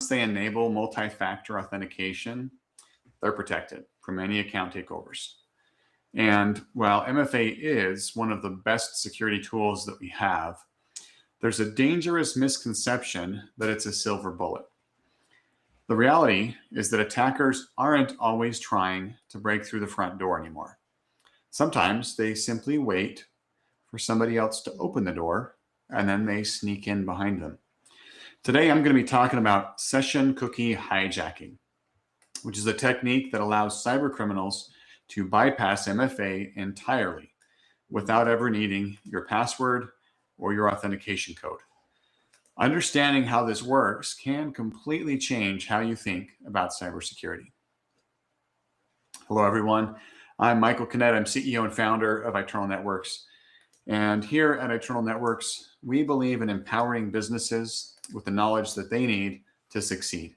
they enable multi-factor authentication, they're protected from any account takeovers. And while MFA is one of the best security tools that we have, there's a dangerous misconception that it's a silver bullet. The reality is that attackers aren't always trying to break through the front door anymore. Sometimes they simply wait for somebody else to open the door, and then they sneak in behind them. Today, I'm going to be talking about session cookie hijacking, which is a technique that allows cybercriminals to bypass MFA entirely without ever needing your password or your authentication code. Understanding how this works can completely change how you think about cybersecurity. Hello, everyone. I'm Michael Kinnett. I'm CEO and founder of Eternal Networks. And here at Eternal Networks, we believe in empowering businesses with the knowledge that they need to succeed.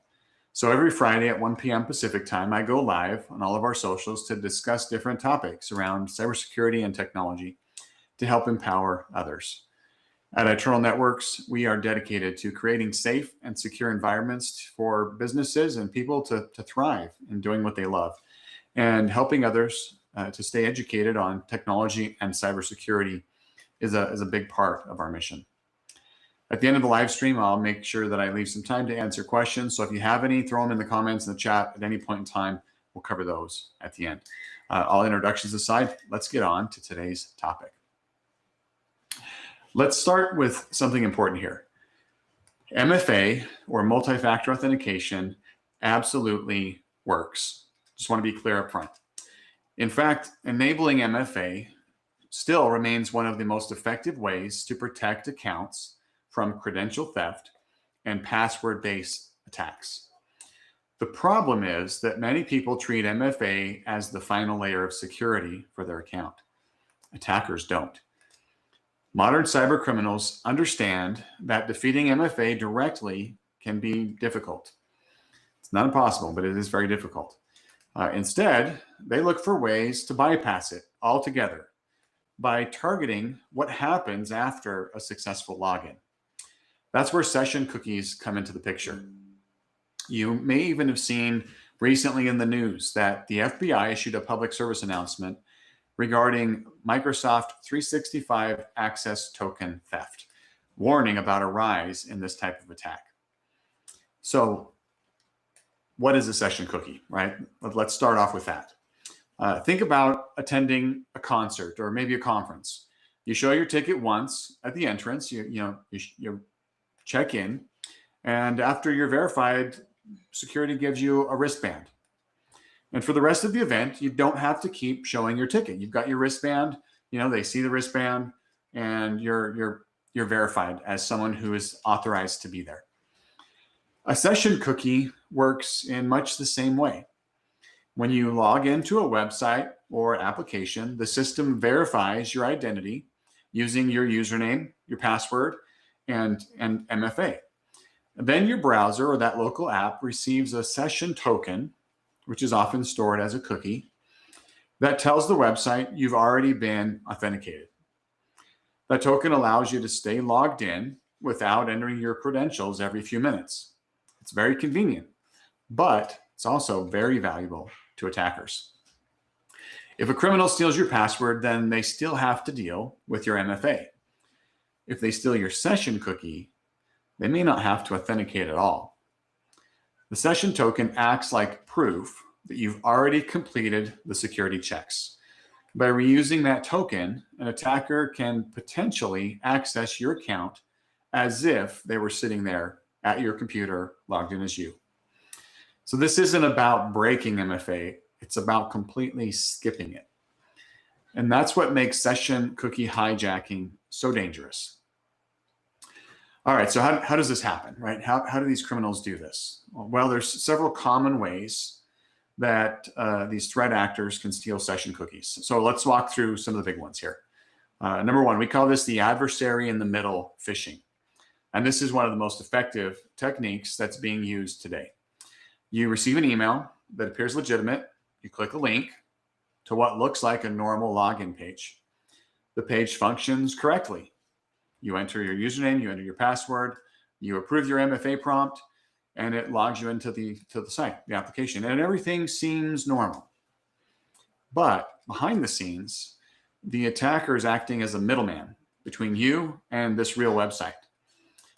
So every Friday at 1 p.m. Pacific time, I go live on all of our socials to discuss different topics around cybersecurity and technology to help empower others. At Eternal Networks, we are dedicated to creating safe and secure environments for businesses and people to thrive in doing what they love, and helping others to stay educated on technology and cybersecurity is a big part of our mission. At the end of the live stream, I'll make sure that I leave some time to answer questions. So if you have any, throw them in the comments in the chat at any point in time. We'll cover those at the end. All introductions aside, let's get on to today's topic. Let's start with something important here. MFA, or multi-factor authentication, absolutely works. Just want to be clear up front. In fact, enabling MFA still remains one of the most effective ways to protect accounts from credential theft and password-based attacks. The problem is that many people treat MFA as the final layer of security for their account. Attackers don't. Modern cybercriminals understand that defeating MFA directly can be difficult. It's not impossible, but it is very difficult. Instead, they look for ways to bypass it altogether by targeting what happens after a successful login. That's where session cookies come into the picture. You may even have seen recently in the news that the FBI issued a public service announcement regarding Microsoft 365 access token theft, warning about a rise in this type of attack. So what is a session cookie, right? Let's start off with that. Think about attending a concert or maybe a conference. You show your ticket once at the entrance, you check in, and after you're verified, security gives you a wristband. And for the rest of the event, you don't have to keep showing your ticket. You've got your wristband, they see the wristband, and you're verified as someone who is authorized to be there. A session cookie works in much the same way. When you log into a website or application, the system verifies your identity using your username, your password, and MFA. And then your browser or that local app receives a session token, which is often stored as a cookie, that tells the website you've already been authenticated. That token allows you to stay logged in without entering your credentials every few minutes. It's very convenient, but it's also very valuable to attackers. If a criminal steals your password, then they still have to deal with your MFA. If they steal your session cookie, they may not have to authenticate at all. The session token acts like proof that you've already completed the security checks. By reusing that token, an attacker can potentially access your account as if they were sitting there at your computer logged in as you. So this isn't about breaking MFA, it's about completely skipping it. And that's what makes session cookie hijacking so dangerous. All right, so how does this happen, right? How do these criminals do this? Well, there's several common ways that these threat actors can steal session cookies. So let's walk through some of the big ones here. Number one, we call this the adversary in the middle phishing. And this is one of the most effective techniques that's being used today. You receive an email that appears legitimate. You click a link to what looks like a normal login page. The page functions correctly. You enter your username, you enter your password, you approve your MFA prompt, and it logs you into the site, the application, and everything seems normal. But behind the scenes, the attacker is acting as a middleman between you and this real website.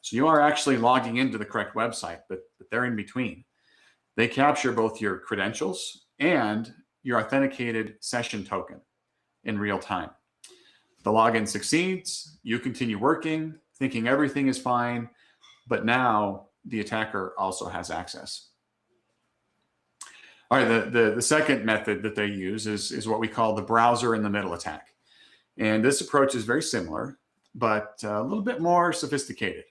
So you are actually logging into the correct website, but they're in between. They capture both your credentials and your authenticated session token in real time. The login succeeds, you continue working, thinking everything is fine, but now the attacker also has access. All right, the second method that they use is what we call the browser in the middle attack. And this approach is very similar, but a little bit more sophisticated.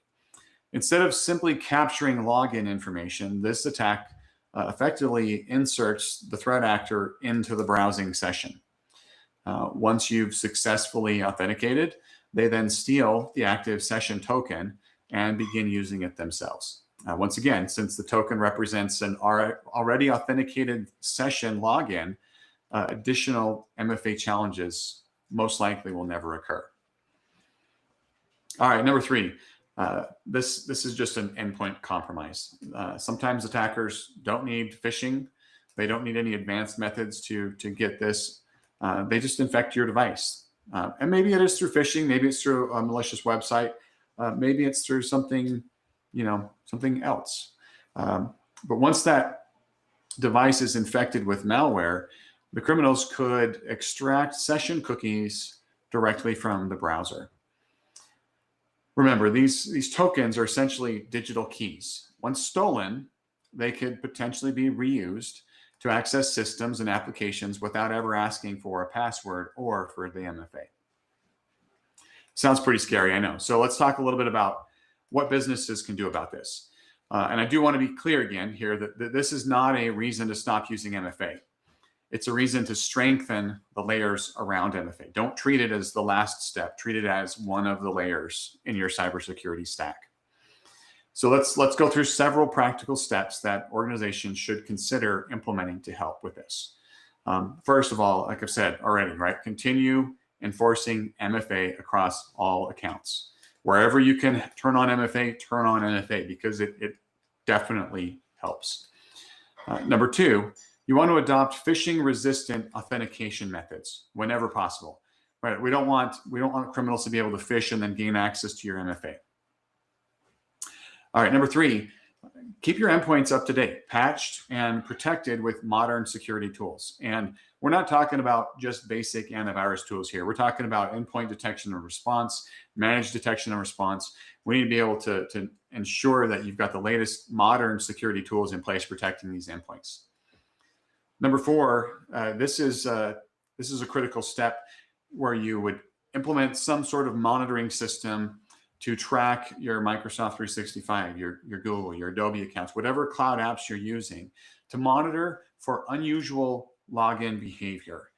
Instead of simply capturing login information, this attack effectively inserts the threat actor into the browsing session. Once you've successfully authenticated, they then steal the active session token and begin using it themselves. Once again, since the token represents an already authenticated session login, additional MFA challenges most likely will never occur. All right, number 3. This is just an endpoint compromise. Sometimes attackers don't need phishing. They don't need any advanced methods to get this. They just infect your device. And maybe it is through phishing. Maybe it's through a malicious website. Maybe it's through something, something else. But once that device is infected with malware, the criminals could extract session cookies directly from the browser. Remember, these tokens are essentially digital keys. Once stolen, they could potentially be reused to access systems and applications without ever asking for a password or for the MFA. Sounds pretty scary, I know. So let's talk a little bit about what businesses can do about this. And I do want to be clear again here that this is not a reason to stop using MFA. It's a reason to strengthen the layers around MFA. Don't treat it as the last step. Treat it as one of the layers in your cybersecurity stack. So let's go through several practical steps that organizations should consider implementing to help with this. First of all, like I've said already, right? Continue enforcing MFA across all accounts. Wherever you can turn on MFA because it definitely helps. Number 2, you want to adopt phishing-resistant authentication methods whenever possible. Right? We don't want criminals to be able to phish and then gain access to your MFA. All right, number 3, keep your endpoints up to date, patched and protected with modern security tools. And we're not talking about just basic antivirus tools here. We're talking about endpoint detection and response, managed detection and response. We need to be able to ensure that you've got the latest modern security tools in place protecting these endpoints. Number 4, this is a critical step where you would implement some sort of monitoring system to track your Microsoft 365, your Google, your Adobe accounts, whatever cloud apps you're using, to monitor for unusual login behavior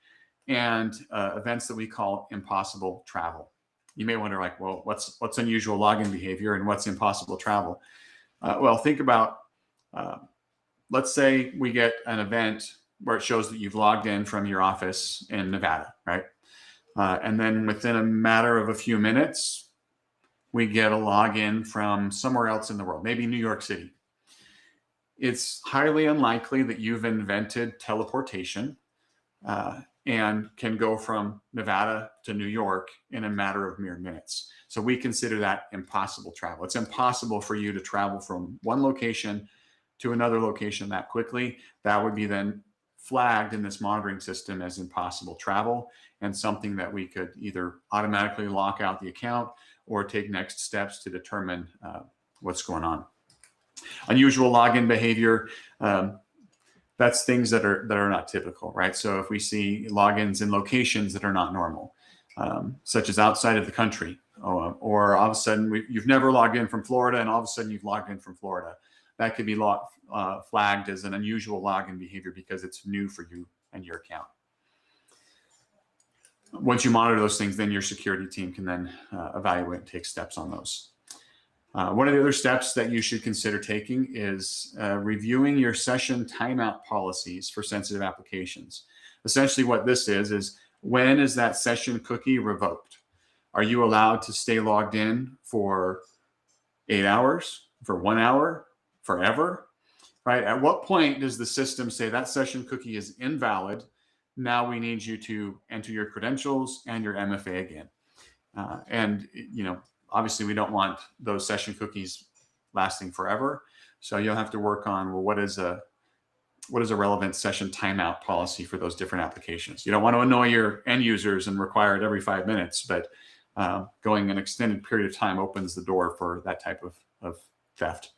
and events that we call impossible travel. You may wonder, like, well, what's unusual login behavior and what's impossible travel? Well, think about, let's say we get an event where it shows that you've logged in from your office in Nevada, right? And then within a matter of a few minutes, we get a login from somewhere else in the world, maybe New York City. It's highly unlikely that you've invented teleportation and can go from Nevada to New York in a matter of mere minutes. So we consider that impossible travel. It's impossible for you to travel from one location to another location that quickly. That would be then flagged in this monitoring system as impossible travel and something that we could either automatically lock out the account or take next steps to determine what's going on. Unusual login behavior, that's things that are not typical, right? So if we see logins in locations that are not normal, such as outside of the country, or all of a sudden you've never logged in from Florida and all of a sudden you've logged in from Florida, that could be flagged as an unusual login behavior because it's new for you and your account. Once you monitor those things, then your security team can then evaluate and take steps on those. One of the other steps that you should consider taking is reviewing your session timeout policies for sensitive applications. Essentially what this is when is that session cookie revoked? Are you allowed to stay logged in for 8 hours, for 1 hour, forever, right? At what point does the system say that session cookie is invalid? Now we need you to enter your credentials and your MFA again. And obviously we don't want those session cookies lasting forever. So you'll have to work on, well, what is a relevant session timeout policy for those different applications? You don't want to annoy your end users and require it every 5 minutes, but going an extended period of time opens the door for that type of theft.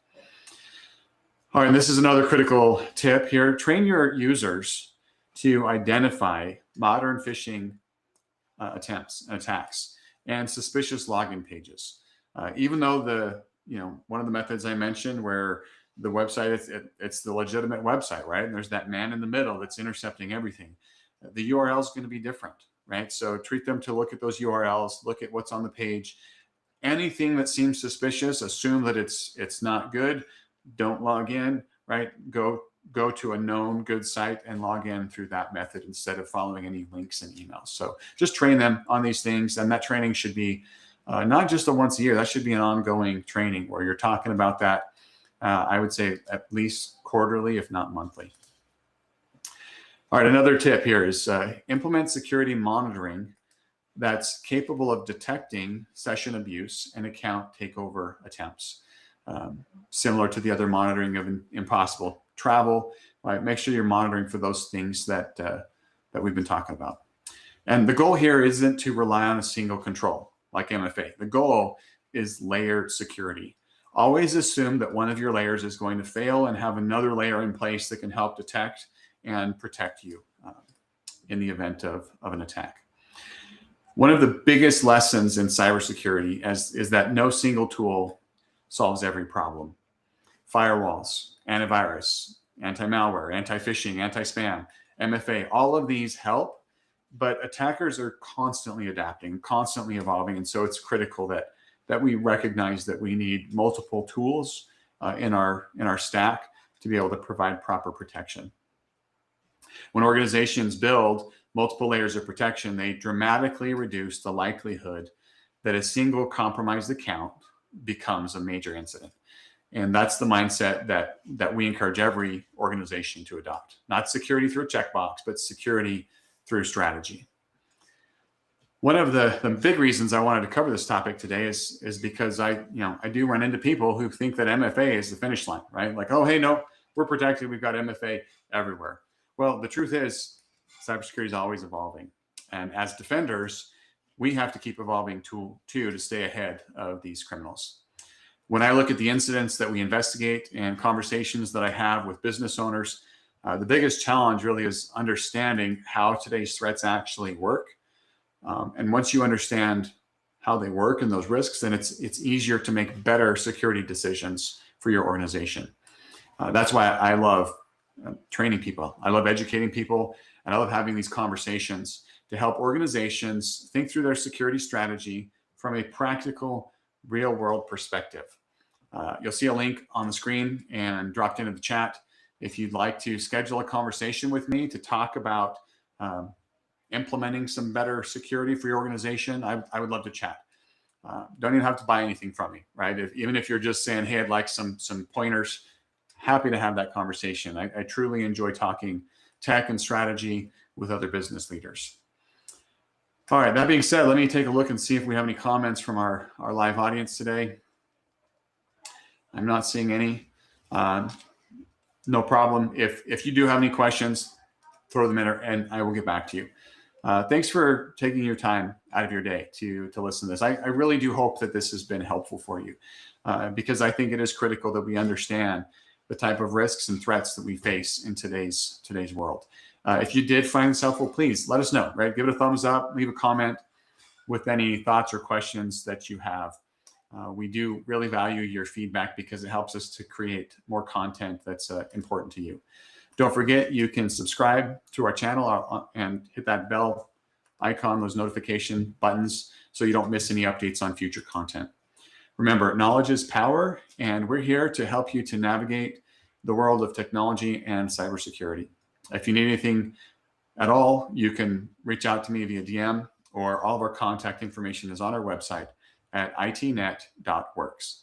All right, and this is another critical tip here. Train your users to identify modern phishing attempts and attacks and suspicious login pages. Even though one of the methods I mentioned where the website, it's the legitimate website, right? And there's that man in the middle that's intercepting everything. The URL is going to be different, right? So treat them to look at those URLs, look at what's on the page. Anything that seems suspicious, assume that it's not good. Don't log in, right? Go to a known good site and log in through that method instead of following any links and emails. So just train them on these things, and that training should be not just a once a year. That should be an ongoing training where you're talking about that. I would say at least quarterly, if not monthly. All right, another tip here is implement security monitoring that's capable of detecting session abuse and account takeover attempts. Similar to the other monitoring of impossible travel, right? Make sure you're monitoring for those things that we've been talking about. And the goal here isn't to rely on a single control like MFA. The goal is layered security. Always assume that one of your layers is going to fail and have another layer in place that can help detect and protect you in the event of an attack. One of the biggest lessons in cybersecurity is that no single tool solves every problem. Firewalls, antivirus, anti-malware, anti-phishing, anti-spam, MFA, all of these help, but attackers are constantly adapting, constantly evolving. And so it's critical that we recognize that we need multiple tools in our stack to be able to provide proper protection. When organizations build multiple layers of protection, they dramatically reduce the likelihood that a single compromised account becomes a major incident. And that's the mindset that we encourage every organization to adopt. Not security through a checkbox, but security through strategy. One of the big reasons I wanted to cover this topic today is because I do run into people who think that MFA is the finish line, right? Like, oh, hey, no, we're protected. We've got MFA everywhere. Well, the truth is cybersecurity is always evolving. And as defenders, we have to keep evolving too to stay ahead of these criminals. When I look at the incidents that we investigate and conversations that I have with business owners, the biggest challenge really is understanding how today's threats actually work. And once you understand how they work and those risks, then it's easier to make better security decisions for your organization. That's why I love training people. I love educating people, and I love having these conversations to help organizations think through their security strategy from a practical, real-world perspective. You'll see a link on the screen and dropped into the chat if you'd like to schedule a conversation with me to talk about implementing some better security for your organization. I would love to chat. Don't even have to buy anything from me, right? Even if you're just saying, hey, I'd like some pointers, happy to have that conversation. I truly enjoy talking tech and strategy with other business leaders. All right, that being said, let me take a look and see if we have any comments from our live audience today. I'm not seeing any. No problem. If you do have any questions, throw them in and I will get back to you. Thanks for taking your time out of your day to listen to this. I really do hope that this has been helpful for you because I think it is critical that we understand the type of risks and threats that we face in today's world. If you did find this helpful, please let us know, right? Give it a thumbs up, leave a comment with any thoughts or questions that you have. We do really value your feedback because it helps us to create more content that's important to you. Don't forget, you can subscribe to our channel and hit that bell icon, those notification buttons, so you don't miss any updates on future content. Remember, knowledge is power, and we're here to help you to navigate the world of technology and cybersecurity. If you need anything at all, you can reach out to me via DM, or all of our contact information is on our website at itnet.works.